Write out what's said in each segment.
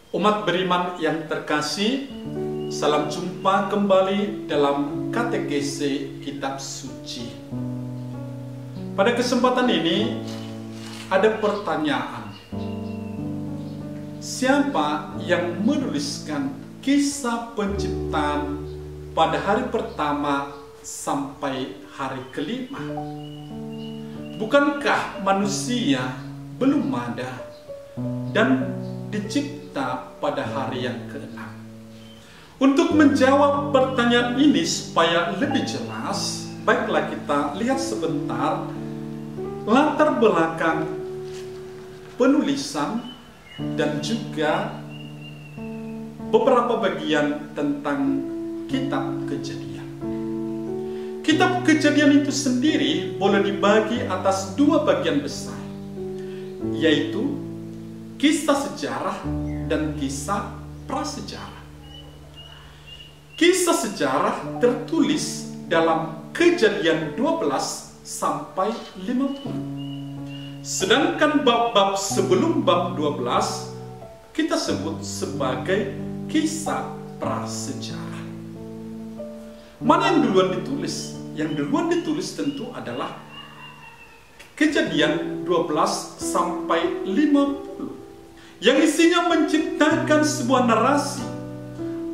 Umat beriman yang terkasih, salam jumpa kembali dalam katekese kitab suci. Pada kesempatan ini ada pertanyaan. Siapa yang menuliskan kisah penciptaan pada hari pertama sampai hari kelima? Bukankah manusia belum ada dan dicipta pada hari yang ke-6? Untuk menjawab pertanyaan ini supaya lebih jelas, baiklah kita lihat sebentar latar belakang penulisan dan juga beberapa bagian tentang kitab Kejadian. Kitab Kejadian itu sendiri boleh dibagi atas dua bagian besar, yaitu kisah sejarah dan kisah prasejarah. Kisah sejarah tertulis dalam Kejadian 12 sampai 50. Sedangkan bab-bab sebelum bab 12 kita sebut sebagai kisah prasejarah. Mana yang duluan ditulis? Yang duluan ditulis tentu adalah Kejadian 12 sampai 50. Yang isinya menciptakan sebuah narasi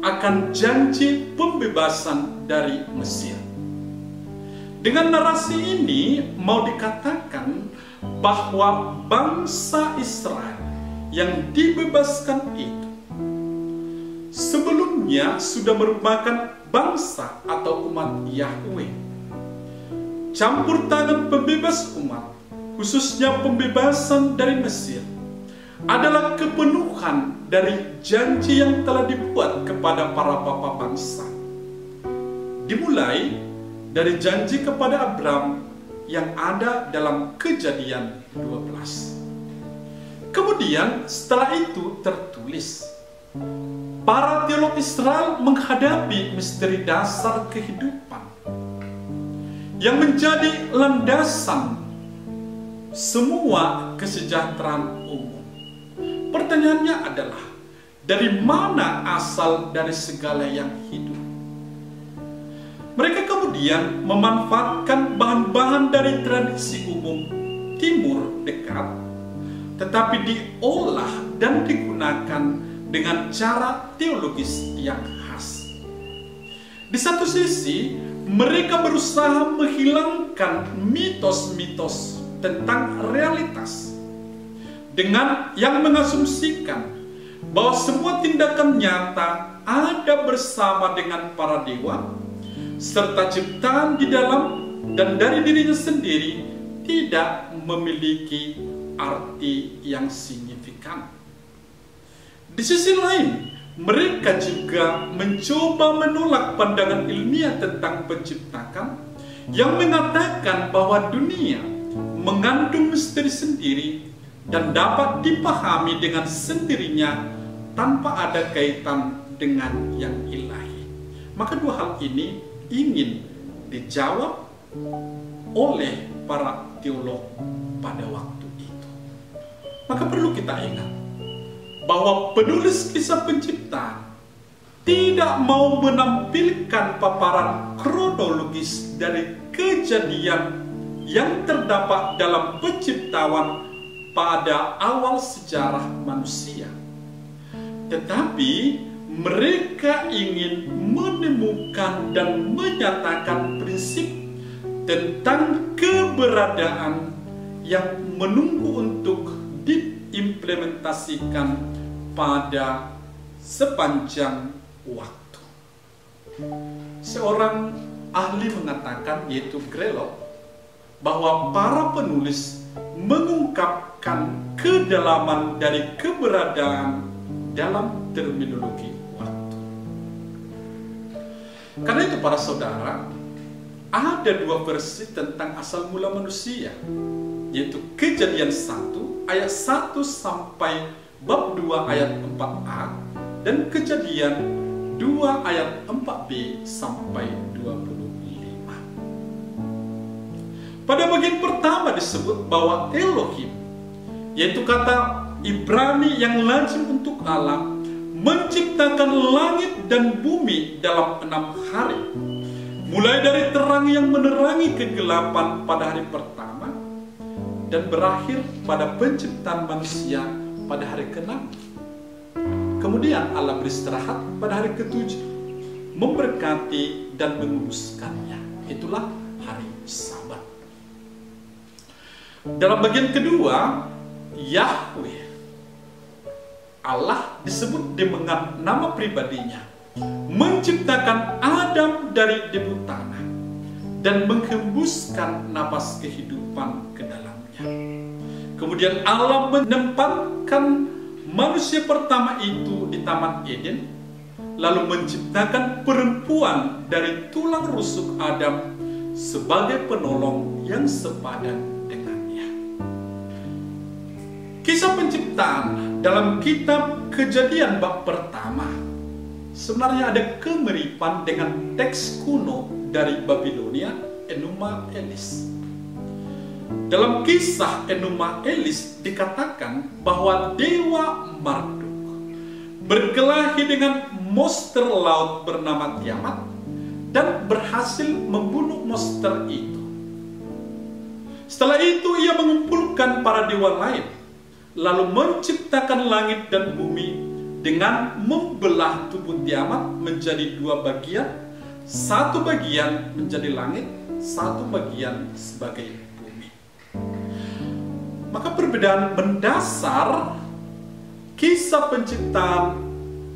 akan janji pembebasan dari Mesir. Dengan narasi ini mau dikatakan bahwa bangsa Israel yang dibebaskan itu sebelumnya sudah merupakan bangsa atau umat Yahweh. Campur tangan pembebas umat, khususnya pembebasan dari Mesir, adalah kepenuhan dari janji yang telah dibuat kepada para bapa bangsa. Dimulai dari janji kepada Abraham yang ada dalam Kejadian 12. Kemudian setelah itu tertulis, para teolog Israel menghadapi misteri dasar kehidupan yang menjadi landasan semua kesejahteraan umum. Pertanyaannya adalah, dari mana asal dari segala yang hidup? Mereka kemudian memanfaatkan bahan-bahan dari tradisi umum Timur dekat, tetapi diolah dan digunakan dengan cara teologis yang khas. Di satu sisi, mereka berusaha menghilangkan mitos-mitos tentang realitas dengan yang mengasumsikan bahwa semua tindakan nyata ada bersama dengan para dewa, serta ciptaan di dalam dan dari dirinya sendiri tidak memiliki arti yang signifikan. Di sisi lain, mereka juga mencoba menolak pandangan ilmiah tentang penciptaan yang mengatakan bahwa dunia mengandung misteri sendiri dan dapat dipahami dengan sendirinya tanpa ada kaitan dengan yang ilahi. Maka dua hal ini ingin dijawab oleh para teolog pada waktu itu. Maka perlu kita ingat bahwa penulis kisah penciptaan tidak mau menampilkan paparan kronologis dari kejadian yang terdapat dalam penciptaan pada awal sejarah manusia, tetapi mereka ingin menemukan dan menyatakan prinsip tentang keberadaan yang menunggu untuk diimplementasikan pada sepanjang waktu. Seorang ahli mengatakan, yaitu Grelot, bahwa para penulis mengungkapkan kedalaman dari keberadaan dalam terminologi waktu. Karena itu para saudara, ada dua versi tentang asal mula manusia, yaitu Kejadian 1 ayat 1 sampai bab 2 ayat 4a dan Kejadian 2 ayat 4b sampai 25. Pada bagian pertama disebut bahwa Elohim, yaitu kata Ibrani yang lazim untuk Allah, menciptakan langit dan bumi dalam 6 hari, mulai dari terang yang menerangi kegelapan pada hari pertama dan berakhir pada penciptaan manusia pada hari ke-6. Kemudian Allah beristirahat pada hari ke-7, memberkati dan menguduskannya. Itulah hari Sabat. Dalam bagian kedua, Yahweh, Allah disebut dengan nama pribadinya, menciptakan Adam dari debu tanah dan menghembuskan napas kehidupan ke dalamnya. Kemudian Allah menempatkan manusia pertama itu di Taman Eden, lalu menciptakan perempuan dari tulang rusuk Adam sebagai penolong yang sepadan dengannya. Kisah penciptaan dalam kitab Kejadian bab pertama sebenarnya ada kemiripan dengan teks kuno dari Babilonia, Enuma Elis. Dalam kisah Enuma Elis dikatakan bahwa Dewa Marduk berkelahi dengan monster laut bernama Tiamat dan berhasil membunuh monster itu. Setelah itu ia mengumpulkan para dewa lain, lalu menciptakan langit dan bumi dengan membelah tubuh Tiamat menjadi 2 bagian, 1 bagian menjadi langit, 1 bagian sebagai bumi. Maka perbedaan mendasar kisah penciptaan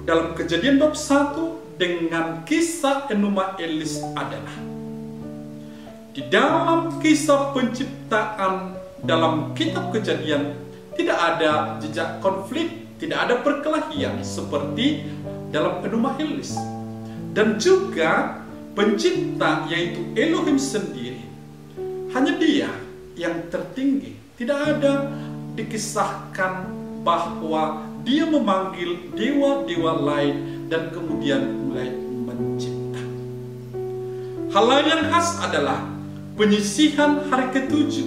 dalam Kejadian bab 1 dengan kisah Enuma Elis adalah, di dalam kisah penciptaan dalam kitab Kejadian tidak ada jejak konflik, tidak ada perkelahian seperti dalam Enuma Elis. Dan juga pencipta yaitu Elohim sendiri, hanya Dia yang tertinggi. Tidak ada dikisahkan bahwa Dia memanggil dewa-dewa lain dan kemudian mulai mencipta. Hal lain yang khas adalah penyisihan hari ke-7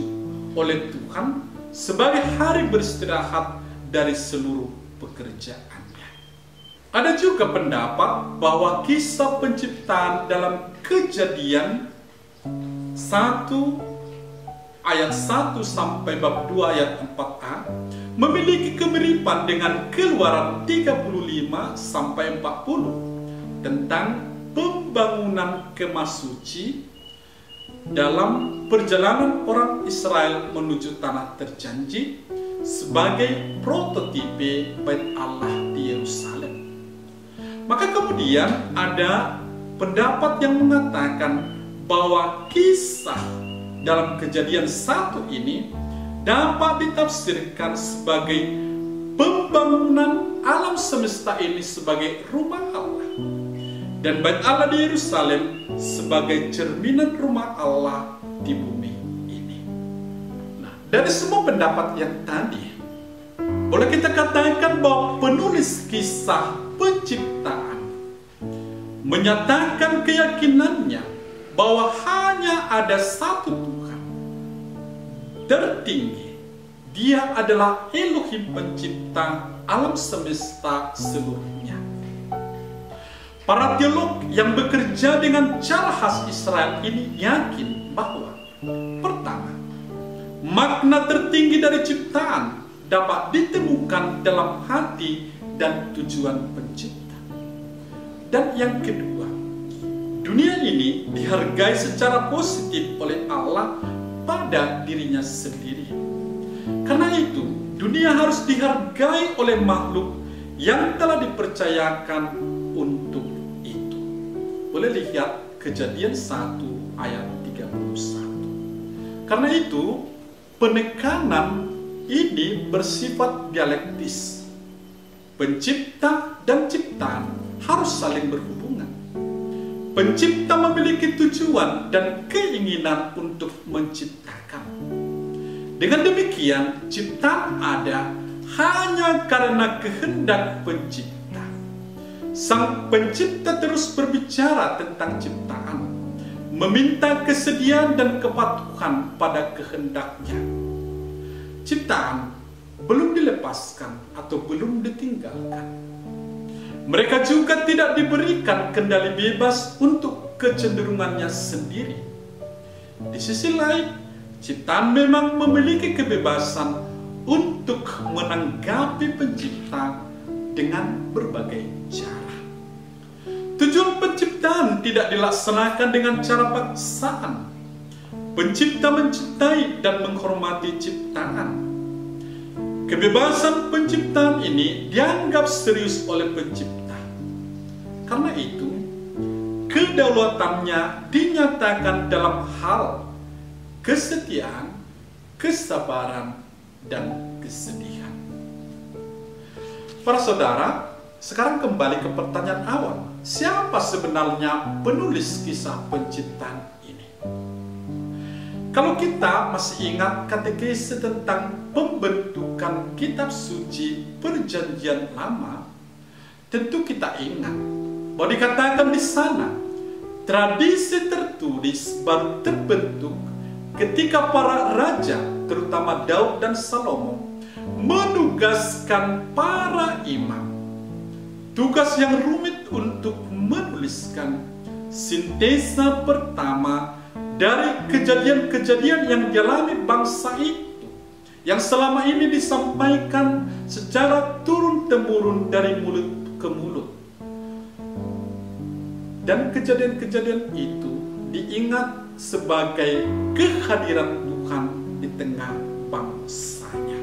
oleh Tuhan sebagai hari beristirahat dari seluruh pekerjaannya. Ada juga pendapat bahwa kisah penciptaan dalam Kejadian 1 ayat 1 sampai bab 2 ayat 4a memiliki kemiripan dengan Keluaran 35 sampai 40 tentang pembangunan kemah suci dalam perjalanan orang Israel menuju tanah terjanji sebagai prototipe Bait Allah di Yerusalem. Maka kemudian ada pendapat yang mengatakan bahwa kisah dalam Kejadian 1 ini dapat ditafsirkan sebagai pembangunan alam semesta ini sebagai rumah Allah, dan Bait Allah di Yerusalem sebagai cerminan rumah Allah di bumi ini. Nah, dari semua pendapat yang tadi, boleh kita katakan bahwa penulis kisah penciptaan menyatakan keyakinannya bahwa hanya ada satu Tuhan tertinggi. Dia adalah Elohim pencipta alam semesta seluruhnya. Para teolog yang bekerja dengan cara khas Israel ini yakin bahwa pertama, makna tertinggi dari ciptaan dapat ditemukan dalam hati dan tujuan pencipta. Dan yang kedua, dunia ini dihargai secara positif oleh Allah pada dirinya sendiri. Karena itu, dunia harus dihargai oleh makhluk yang telah dipercayakan untuk itu. Boleh lihat Kejadian 1 ayat 31. Karena itu, penekanan ini bersifat dialektis. Pencipta dan ciptaan harus saling berhubungan. Pencipta memiliki tujuan dan keinginan untuk menciptakan. Dengan demikian, ciptaan ada hanya karena kehendak pencipta. Sang pencipta terus berbicara tentang ciptaan, meminta kesediaan dan kepatuhan pada kehendaknya. Ciptaan belum dilepaskan atau belum ditinggalkan. Mereka juga tidak diberikan kendali bebas untuk kecenderungannya sendiri. Di sisi lain, ciptaan memang memiliki kebebasan untuk menanggapi pencipta dengan berbagai cara. Tujuan penciptaan tidak dilaksanakan dengan cara paksaan. Pencipta mencintai dan menghormati ciptaan. Kebebasan penciptaan ini dianggap serius oleh pencipta. Karena itu, kedaulatannya dinyatakan dalam hal kesetiaan, kesabaran, dan kesedihan. Para saudara, sekarang kembali ke pertanyaan awal. Siapa sebenarnya penulis kisah penciptaan ini? Kalau kita masih ingat katekese tentang pembentukan kitab suci Perjanjian Lama, tentu kita ingat bahwa dikatakan di sana tradisi tertulis baru terbentuk ketika para raja, terutama Daud dan Salomo, menugaskan para imam. Tugas yang rumit untuk menuliskan sintesa pertama dari kejadian-kejadian yang dialami bangsa itu, yang selama ini disampaikan secara turun-temurun dari mulut ke mulut. Dan kejadian-kejadian itu diingat sebagai kehadiran Tuhan di tengah bangsanya.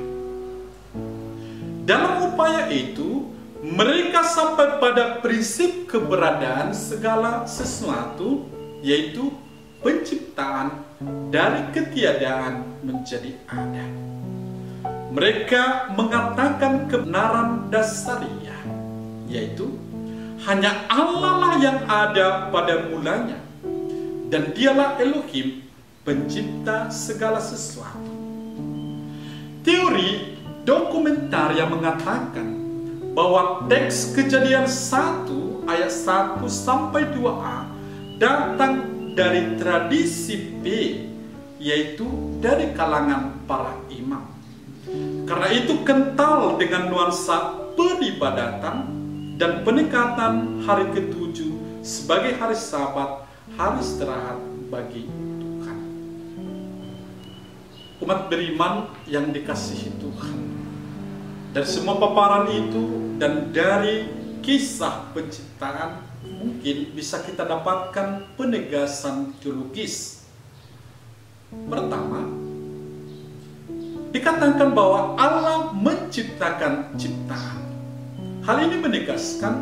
Dalam upaya itu, mereka sampai pada prinsip keberadaan segala sesuatu, yaitu penciptaan dari ketiadaan menjadi ada. Mereka mengatakan kebenaran dasariah, yaitu hanya Allah lah yang ada pada mulanya, dan dialah Elohim, pencipta segala sesuatu. Teori dokumenter yang mengatakan bahwa teks Kejadian 1 ayat 1 sampai 2a datang dari tradisi B, yaitu dari kalangan para imam. Karena itu kental dengan nuansa peribadatan dan penekatan hari ketujuh sebagai hari Sabat, hari istirahat bagi Tuhan. Umat beriman yang dikasihi Tuhan, dari semua paparan itu dan dari kisah penciptaan, mungkin bisa kita dapatkan penegasan teologis. Pertama, dikatakan bahwa Allah menciptakan ciptaan. Hal ini menegaskan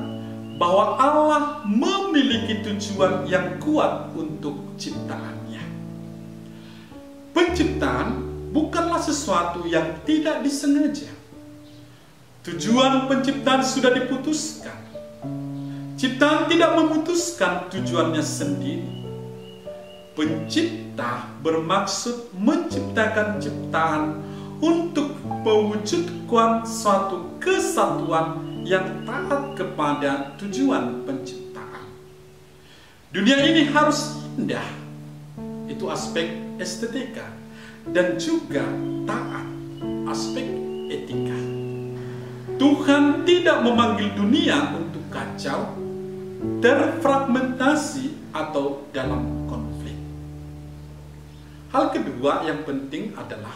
bahwa Allah memiliki tujuan yang kuat untuk ciptaannya. Penciptaan bukanlah sesuatu yang tidak disengaja. Tujuan penciptaan sudah diputuskan. Ciptaan tidak memutuskan tujuannya sendiri. Pencipta bermaksud menciptakan ciptaan untuk mewujudkan suatu kesatuan yang taat kepada tujuan penciptaan. Dunia ini harus indah, itu aspek estetika, dan juga taat, aspek etika. Tuhan tidak memanggil dunia untuk kacau, terfragmentasi, atau dalam konflik. Hal kedua yang penting adalah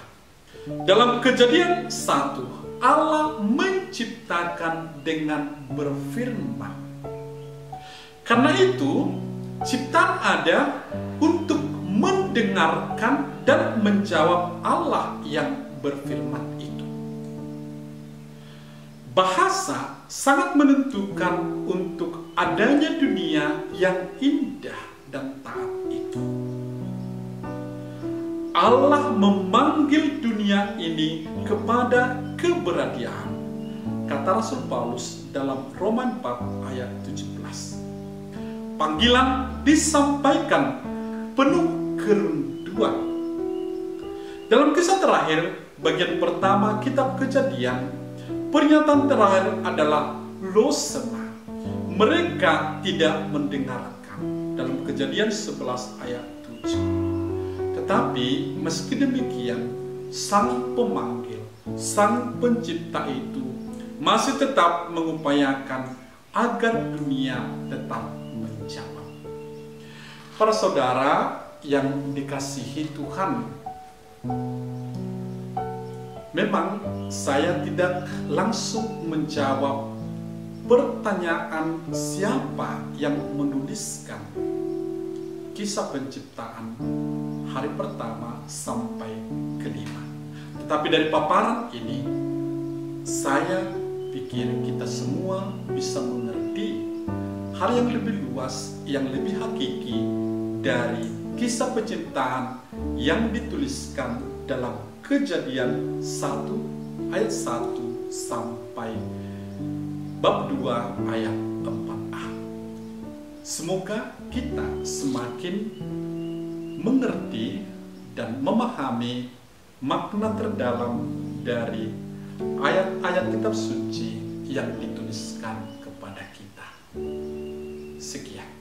dalam Kejadian 1, Allah menciptakan dengan berfirman. Karena itu, ciptaan ada untuk mendengarkan dan menjawab Allah yang berfirman itu. Bahasa sangat menentukan untuk adanya dunia yang indah dan taat itu. Allah memanggil dunia ini kepada keberadian, kata Rasul Paulus dalam Roma 4 ayat 17. Panggilan disampaikan penuh kerinduan. Dalam kisah terakhir, bagian pertama kitab Kejadian, pernyataan terakhir adalah losema. Mereka tidak mendengarkan, dalam Kejadian 11 ayat 7. Tetapi meski demikian, sang pemanggil, sang pencipta itu masih tetap mengupayakan agar dunia tetap menjawab. Para saudara yang dikasihi Tuhan, memang saya tidak langsung menjawab pertanyaan siapa yang menuliskan kisah penciptaan hari pertama sampai kelima. Tetapi dari paparan ini, saya pikir kita semua bisa mengerti hal yang lebih luas, yang lebih hakiki dari kisah penciptaan yang dituliskan dalam Kejadian 1 ayat 1 sampai bab 2 ayat 4a. Semoga kita semakin mengerti dan memahami makna terdalam dari ayat-ayat kitab suci yang dituliskan kepada kita. Sekian.